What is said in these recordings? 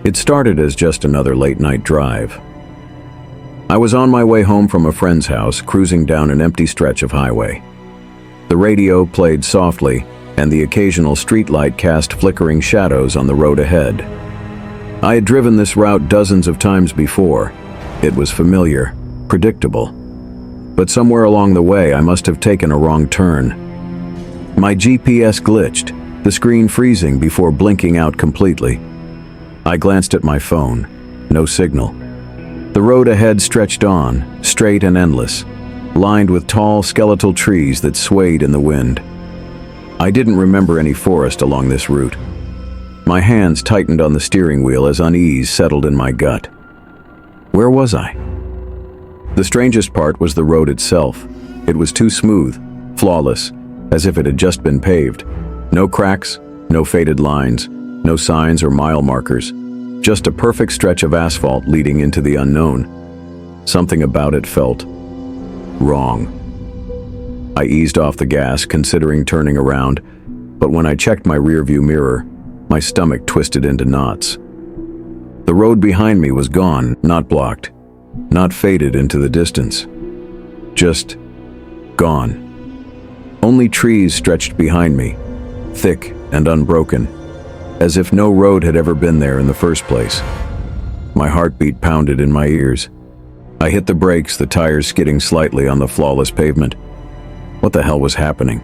It started as just another late-night drive. I was on my way home from a friend's house, cruising down an empty stretch of highway. The radio played softly, and the occasional streetlight cast flickering shadows on the road ahead. I had driven this route dozens of times before. It was familiar, predictable. But somewhere along the way, I must have taken a wrong turn. My GPS glitched, the screen freezing before blinking out completely. I glanced at my phone. No signal. The road ahead stretched on, straight and endless, lined with tall, skeletal trees that swayed in the wind. I didn't remember any forest along this route. My hands tightened on the steering wheel as unease settled in my gut. Where was I? The strangest part was the road itself. It was too smooth, flawless, as if it had just been paved. No cracks, no faded lines, no signs or mile markers. Just a perfect stretch of asphalt leading into the unknown. Something about it felt wrong. I eased off the gas, considering turning around, but when I checked my rearview mirror, my stomach twisted into knots. The road behind me was gone, not blocked, not faded into the distance. Just gone. Only trees stretched behind me, thick and unbroken, as if no road had ever been there in the first place. My heartbeat pounded in my ears. I hit the brakes, the tires skidding slightly on the flawless pavement. What the hell was happening?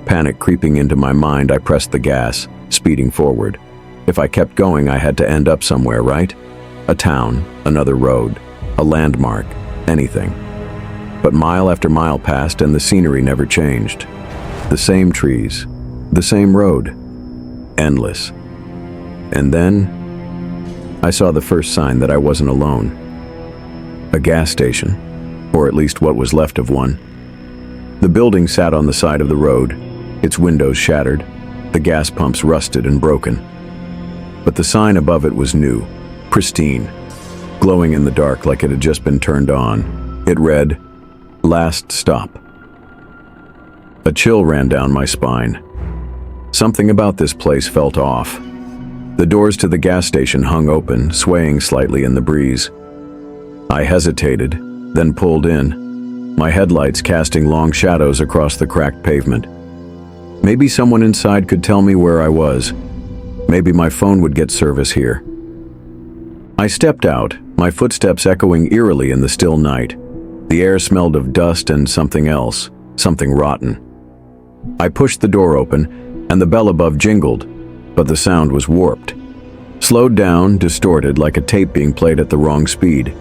Panic creeping into my mind, I pressed the gas, speeding forward. If I kept going, I had to end up somewhere, right? A town, another road, a landmark, anything. But mile after mile passed and the scenery never changed. The same trees, the same road, endless. And then I saw the first sign that I wasn't alone. A gas station, or at least what was left of one. The building sat on the side of the road, its windows shattered, the gas pumps rusted and broken. But the sign above it was new, pristine, glowing in the dark like it had just been turned on. It read, "Last stop." A chill ran down my spine. Something about this place felt off. The doors to the gas station hung open, swaying slightly in the breeze. I hesitated, then pulled in, my headlights casting long shadows across the cracked pavement. Maybe someone inside could tell me where I was. Maybe my phone would get service here. I stepped out, my footsteps echoing eerily in the still night. The air smelled of dust and something else, something rotten. I pushed the door open, and the bell above jingled, but the sound was warped. Slowed down, distorted, like a tape being played at the wrong speed.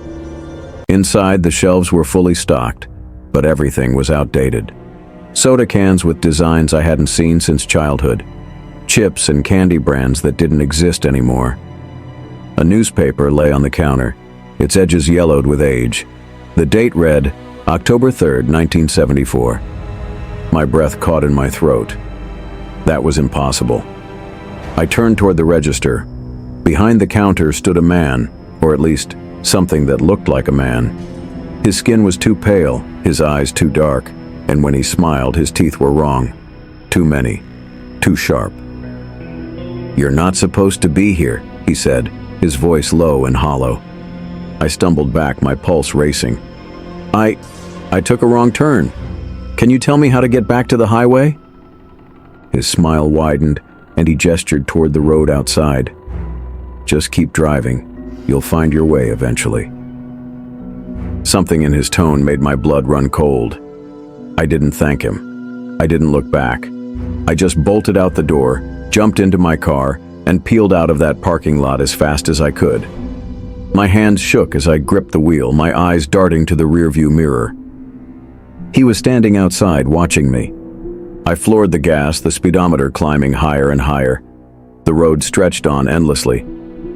Inside, the shelves were fully stocked, but everything was outdated. Soda cans with designs I hadn't seen since childhood. Chips and candy brands that didn't exist anymore. A newspaper lay on the counter, its edges yellowed with age. The date read, October 3rd, 1974. My breath caught in my throat. That was impossible. I turned toward the register. Behind the counter stood a man, or at least something that looked like a man. His skin was too pale, his eyes too dark, and when he smiled, his teeth were wrong. Too many, too sharp. "You're not supposed to be here," he said, his voice low and hollow. I stumbled back, my pulse racing. I took a wrong turn. Can you tell me how to get back to the highway?" His smile widened, and he gestured toward the road outside. "Just keep driving. You'll find your way eventually." Something in his tone made my blood run cold. I didn't thank him. I didn't look back. I just bolted out the door, jumped into my car, and peeled out of that parking lot as fast as I could. My hands shook as I gripped the wheel, my eyes darting to the rearview mirror. He was standing outside, watching me. I floored the gas, the speedometer climbing higher and higher. The road stretched on endlessly,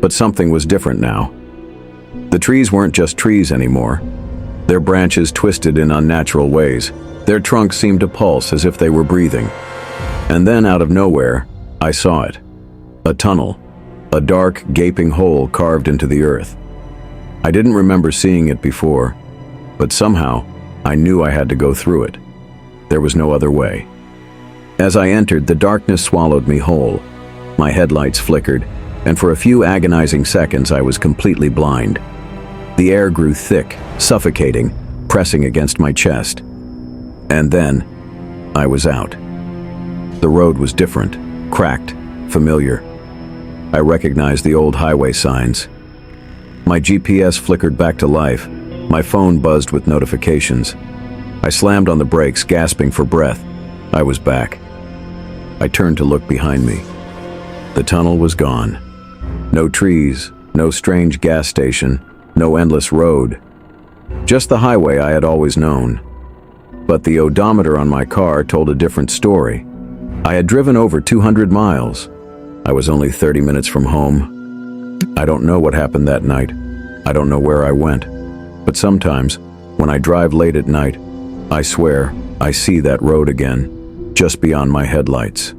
but something was different now. The trees weren't just trees anymore. Their branches twisted in unnatural ways. Their trunks seemed to pulse as if they were breathing. And then, out of nowhere, I saw it. A tunnel. A dark, gaping hole carved into the earth. I didn't remember seeing it before, but somehow, I knew I had to go through it. There was no other way. As I entered, the darkness swallowed me whole. My headlights flickered, and for a few agonizing seconds I was completely blind. The air grew thick, suffocating, pressing against my chest. And then, I was out. The road was different, cracked, familiar. I recognized the old highway signs. My GPS flickered back to life. My phone buzzed with notifications. I slammed on the brakes, gasping for breath. I was back. I turned to look behind me. The tunnel was gone. No trees, no strange gas station, no endless road. Just the highway I had always known. But the odometer on my car told a different story. I had driven over 200 miles. I was only 30 minutes from home. I don't know what happened that night. I don't know where I went. But sometimes, when I drive late at night, I swear I see that road again, just beyond my headlights.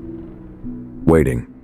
Waiting.